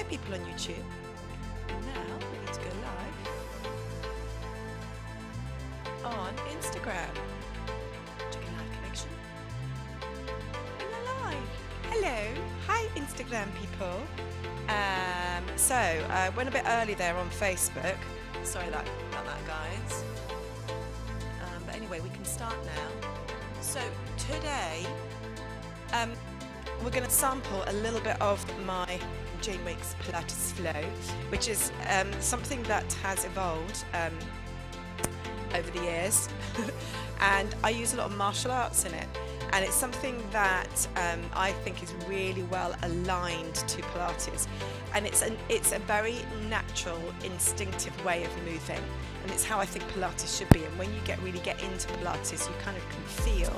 people on YouTube. Now we need to go live on Instagram. Checking live connection. And we're live. Hello. Hi Instagram people. So I went a bit early there on Facebook. Sorry about that, guys. But anyway, we can start now. So today we're going to sample a little bit of my Jane Wake's Pilates flow, which is something that has evolved over the years. And I use a lot of martial arts in it, and it's something that I think is really well aligned to Pilates, and it's a very natural, instinctive way of moving, and it's how I think Pilates should be. And when you really get into Pilates, you kind of can feel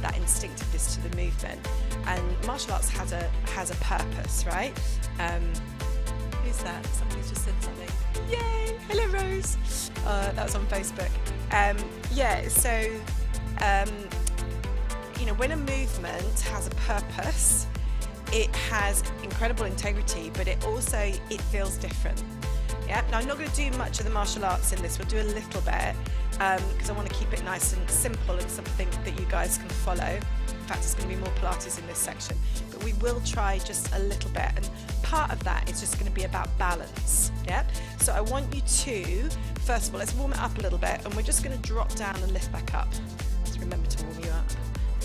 that instinctiveness to the movement. And martial arts has a purpose, right? Who's that? Somebody's just said something. Yay! Hello, Rose. That was on Facebook. Yeah. So, you know, when a movement has a purpose, it has incredible integrity, but it feels different. Yeah. Now, I'm not going to do much of the martial arts in this. We'll do a little bit because I want to keep it nice and simple and something that you guys can follow. In fact, it's going to be more Pilates in this section, but we will try just a little bit, and part of that is just going to be about balance. Yeah. So I want you to, first of all, let's warm it up a little bit, and we're just going to drop down and lift back up. Just remember to warm you up.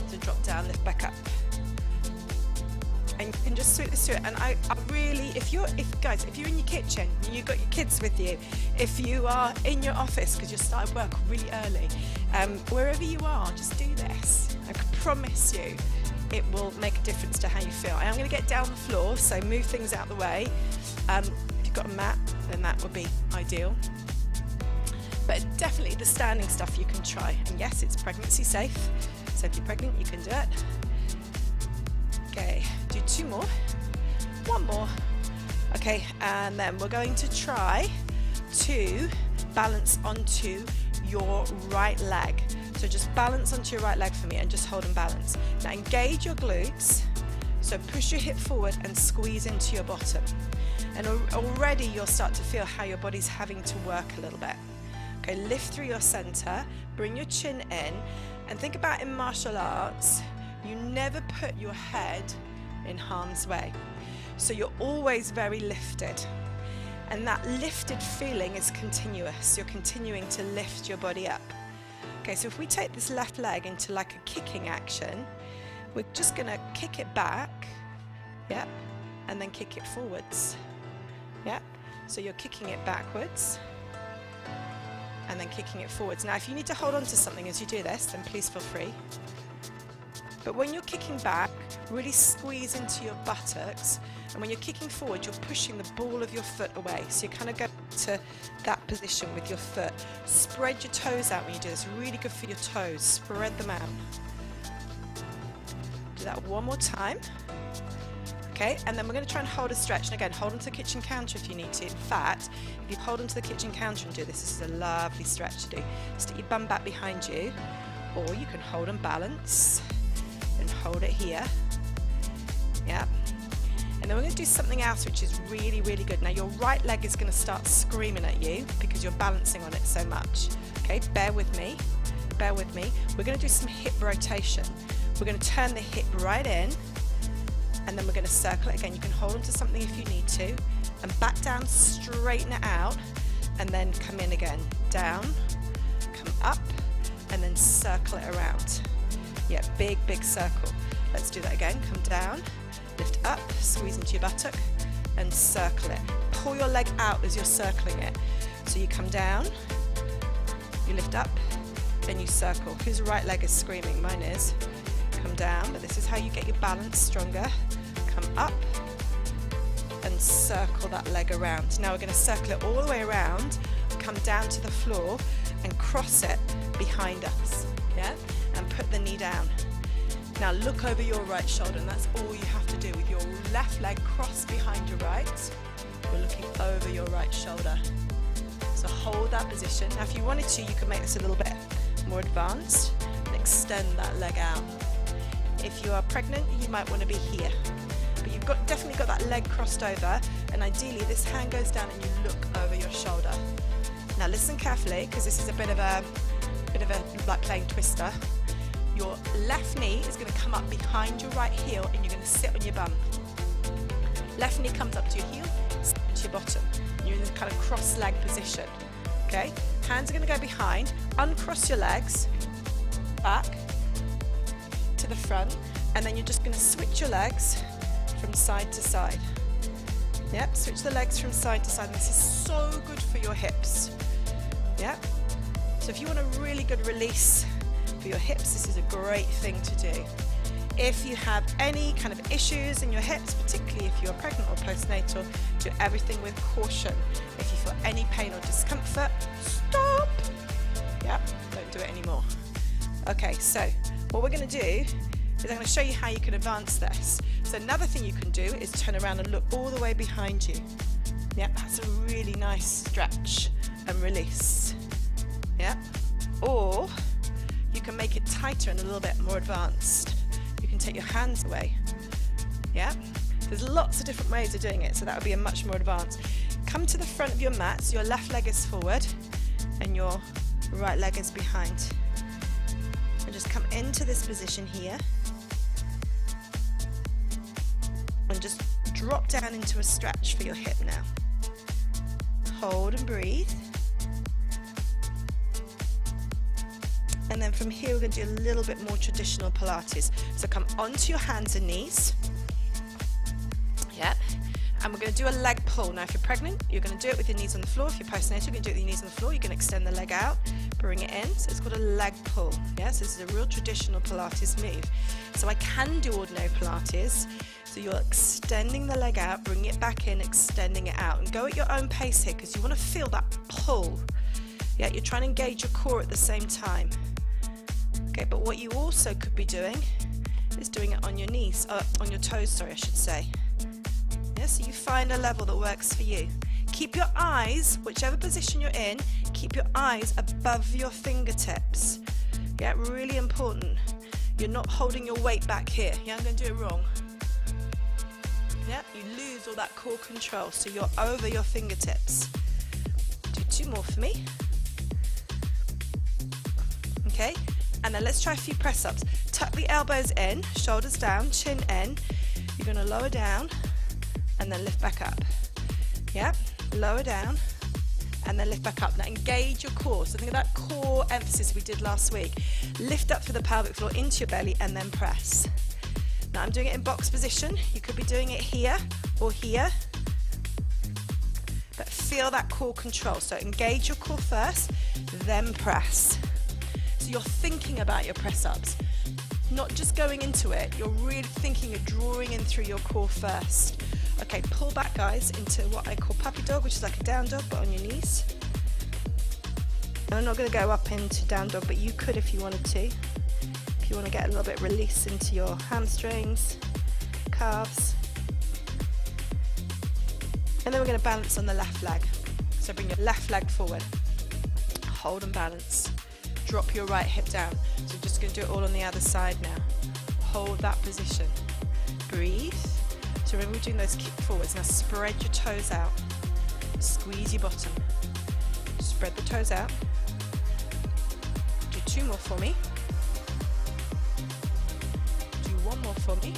So drop down, lift back up, and you can just sweep this through it. And I really, if you're in your kitchen, you've got your kids with you, if you are in your office because you started work really early, wherever you are, just do this. I can promise you it will make a difference to how you feel. And I'm going to get down the floor, so move things out the way. If you've got a mat, then that would be ideal. But definitely the standing stuff you can try. And yes, it's pregnancy safe, so if you're pregnant, you can do it. Okay, do 2 more, 1 more. Okay, and then we're going to try to balance onto your right leg. So just balance onto your right leg for me and just hold and balance. Now engage your glutes, so push your hip forward and squeeze into your bottom. And already you'll start to feel how your body's having to work a little bit. Okay, lift through your center, bring your chin in, and think about in martial arts, you never put your head in harm's way. So you're always very lifted. And that lifted feeling is continuous. You're continuing to lift your body up. Okay, so if we take this left leg into like a kicking action, we're just going to kick it back, yep, and then kick it forwards, yep. So you're kicking it backwards and then kicking it forwards. Now, if you need to hold on to something as you do this, then please feel free. But when you're kicking back, really squeeze into your buttocks, and when you're kicking forward, you're pushing the ball of your foot away. So you kind of go to that position with your foot. Spread your toes out when you do this. Really good for your toes. Spread them out. Do that 1 more time. Okay, and then we're going to try and hold a stretch. And again, hold onto the kitchen counter if you need to. In fact, if you hold onto the kitchen counter and do this, this is a lovely stretch to do. Stick your bum back behind you, or you can hold and balance and hold it here. Yeah. And then we're going to do something else which is really, really good. Now your right leg is going to start screaming at you because you're balancing on it so much. Okay, bear with me. Bear with me. We're going to do some hip rotation. We're going to turn the hip right in, and then we're going to circle it again. You can hold onto something if you need to, and back down, straighten it out, and then come in again. Down, come up, and then circle it around. Yeah, big, big circle. Let's do that again. Come down, lift up, squeeze into your buttock, and circle it. Pull your leg out as you're circling it. So you come down, you lift up, then you circle. Whose right leg is screaming? Mine is. Come down, but this is how you get your balance stronger. Come up, and circle that leg around. Now we're going to circle it all the way around, come down to the floor, and cross it behind us. Yeah? And put the knee down. Now look over your right shoulder, and that's all you have to do. With your left leg crossed behind your right, you're looking over your right shoulder. So hold that position. Now if you wanted to, you could make this a little bit more advanced and extend that leg out. If you are pregnant, you might want to be here. but you've definitely got that leg crossed over, and ideally this hand goes down and you look over your shoulder. Now listen carefully, because this is a bit of a like playing Twister. Your left knee is going to come up behind your right heel and you're going to sit on your bum. Left knee comes up to your heel, sit to your bottom. You're in this kind of cross-leg position. Okay? Hands are going to go behind. Uncross your legs, back to the front, and then you're just going to switch your legs from side to side. Yep, switch the legs from side to side. This is so good for your hips. Yep. So if you want a really good release for your hips, this is a great thing to do. If you have any kind of issues in your hips, particularly if you're pregnant or postnatal, do everything with caution. If you feel any pain or discomfort, stop. Yep, don't do it anymore. Okay, so what we're going to do is I'm going to show you how you can advance this. So another thing you can do is turn around and look all the way behind you. Yep, that's a really nice stretch and release. Yep. Or you can make it tighter and a little bit more advanced. You can take your hands away. Yeah? There's lots of different ways of doing it, so that would be a much more advanced. Come to the front of your mat, so your left leg is forward and your right leg is behind. And just come into this position here and just drop down into a stretch for your hip now. Hold and breathe. And then from here we're going to do a little bit more traditional Pilates. So come onto your hands and knees. Yep. And we're going to do a leg pull. Now if you're pregnant, you're going to do it with your knees on the floor. If you're postnatal, you're going to do it with your knees on the floor. You're going to extend the leg out, bring it in. So it's called a leg pull. Yes, this is a real traditional Pilates move. So I can do ordinary Pilates. So you're extending the leg out, bring it back in, extending it out. And go at your own pace here, because you want to feel that pull. Yeah, you're trying to engage your core at the same time. Okay, but what you also could be doing is doing it on your knees, on your toes, sorry, I should say. Yeah, so you find a level that works for you. Keep your eyes, whichever position you're in, keep your eyes above your fingertips. Yeah, really important. You're not holding your weight back here. Yeah, I'm going to do it wrong. Yeah, you lose all that core control, so you're over your fingertips. Do 2 more for me. Okay. And then let's try a few press-ups. Tuck the elbows in, shoulders down, chin in. You're going to lower down and then lift back up. Yeah, lower down and then lift back up. Now engage your core. So think of that core emphasis we did last week. Lift up through the pelvic floor into your belly and then press. Now I'm doing it in box position. You could be doing it here or here. But feel that core control. So engage your core first, then press. So you're thinking about your press-ups, not just going into it. You're really thinking of drawing in through your core first. Okay, pull back, guys, into what I call puppy dog, which is like a down dog, but on your knees. And I'm not going to go up into down dog, but you could if you wanted to. If you want to get a little bit of release into your hamstrings, calves. And then we're going to balance on the left leg. So bring your left leg forward. Hold and balance. Drop your right hip down. So we're just going to do it all on the other side now. Hold that position. Breathe. So remember we're doing those kick forwards. Now spread your toes out. Squeeze your bottom. Spread the toes out. Do 2 more for me. Do 1 more for me.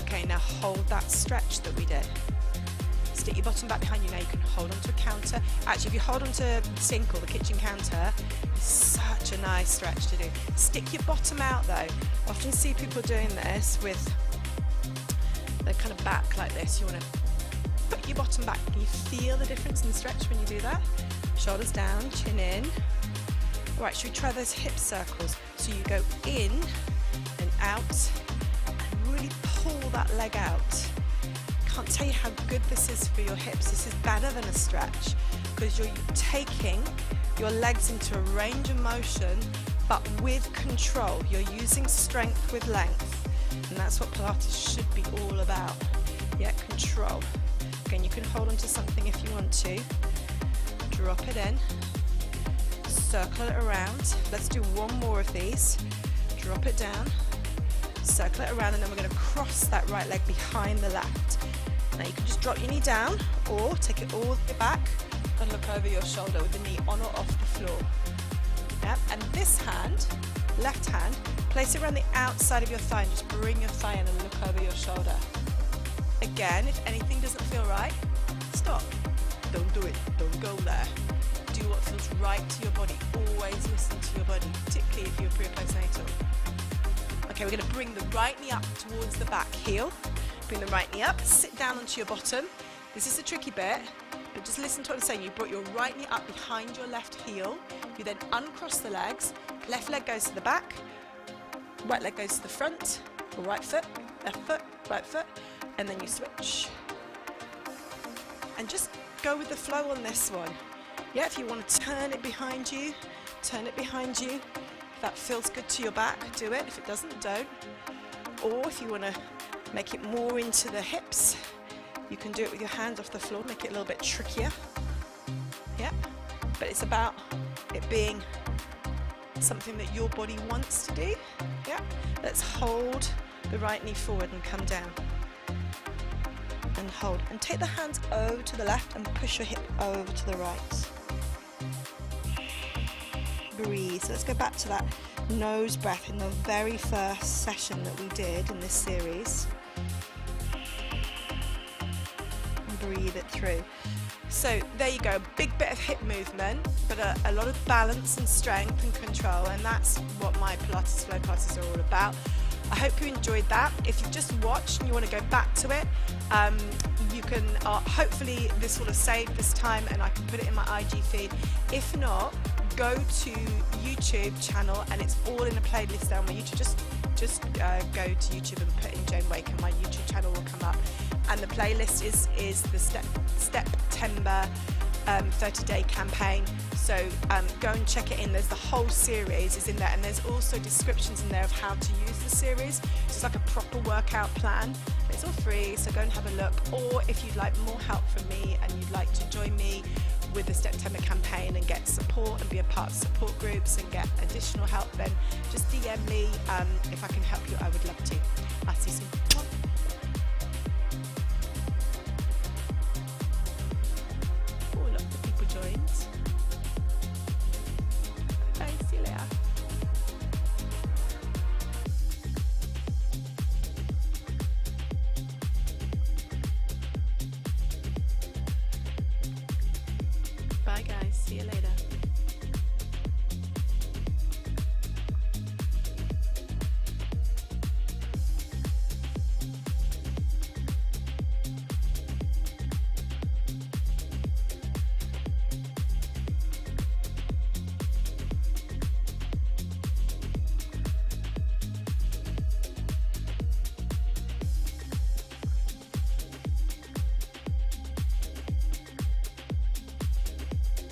Okay, now hold that stretch that we did. Stick your bottom back behind you. Now you can hold onto a counter. Actually, if you hold onto the sink or the kitchen counter, it's such a nice stretch to do. Stick your bottom out though. Often see people doing this with the kind of back like this. You want to put your bottom back. Can you feel the difference in the stretch when you do that? Shoulders down, chin in. All right, should we try those hip circles? So you go in and out and really pull that leg out. Can't tell you how good this is for your hips. This is better than a stretch because you're taking your legs into a range of motion but with control. You're using strength with length, and that's what Pilates should be all about. Yeah, control. Again, you can hold onto something if you want to. Drop it in, circle it around. Let's do 1 more of these. Drop it down, circle it around, and then we're going to cross that right leg behind the left. Now you can just drop your knee down or take it all the way back and look over your shoulder with the knee on or off the floor. Yep. And this hand, left hand, place it around the outside of your thigh and just bring your thigh in and look over your shoulder. Again, if anything doesn't feel right, stop. Don't do it. Don't go there. Do what feels right to your body. Always listen to your body, particularly if you're pre or postnatal. Okay, we're going to bring the right knee up towards the back heel. Bring the right knee up, sit down onto your bottom. This is the tricky bit, but just listen to what I'm saying. You brought your right knee up behind your left heel. You then uncross the legs. Left leg goes to the back. Right leg goes to the front. Right foot, left foot, right foot. And then you switch. And just go with the flow on this one. Yeah, if you want to turn it behind you, turn it behind you. If that feels good to your back, do it. If it doesn't, don't. Or if you want to make it more into the hips, you can do it with your hands off the floor, make it a little bit trickier. Yeah, but it's about it being something that your body wants to do. Yeah, let's hold the right knee forward and come down. And hold. And take the hands over to the left and push your hip over to the right. Breathe. So let's go back to that nose breath in the very first session that we did in this series. And breathe it through. So there you go, big bit of hip movement, but a lot of balance and strength and control, and that's what my Pilates flow classes are all about. I hope you enjoyed that. If you've just watched and you want to go back to it, you can, hopefully this will have saved this time and I can put it in my IG feed. If not, go to YouTube channel and it's all in a playlist there on my YouTube. Just go to YouTube and put in Jane Wake and my YouTube channel will come up. And the playlist is the Step-Tember 30-day campaign. So go and check it in. There's the whole series is in there, and there's also descriptions in there of how to use the series. It's like a proper workout plan. It's all free, so go and have a look. Or if you'd like more help from me and you'd like to join me with the Step-Tember campaign and get support and be a part of support groups and get additional help, then just DM me. If I can help you, I would love to. I'll see you soon.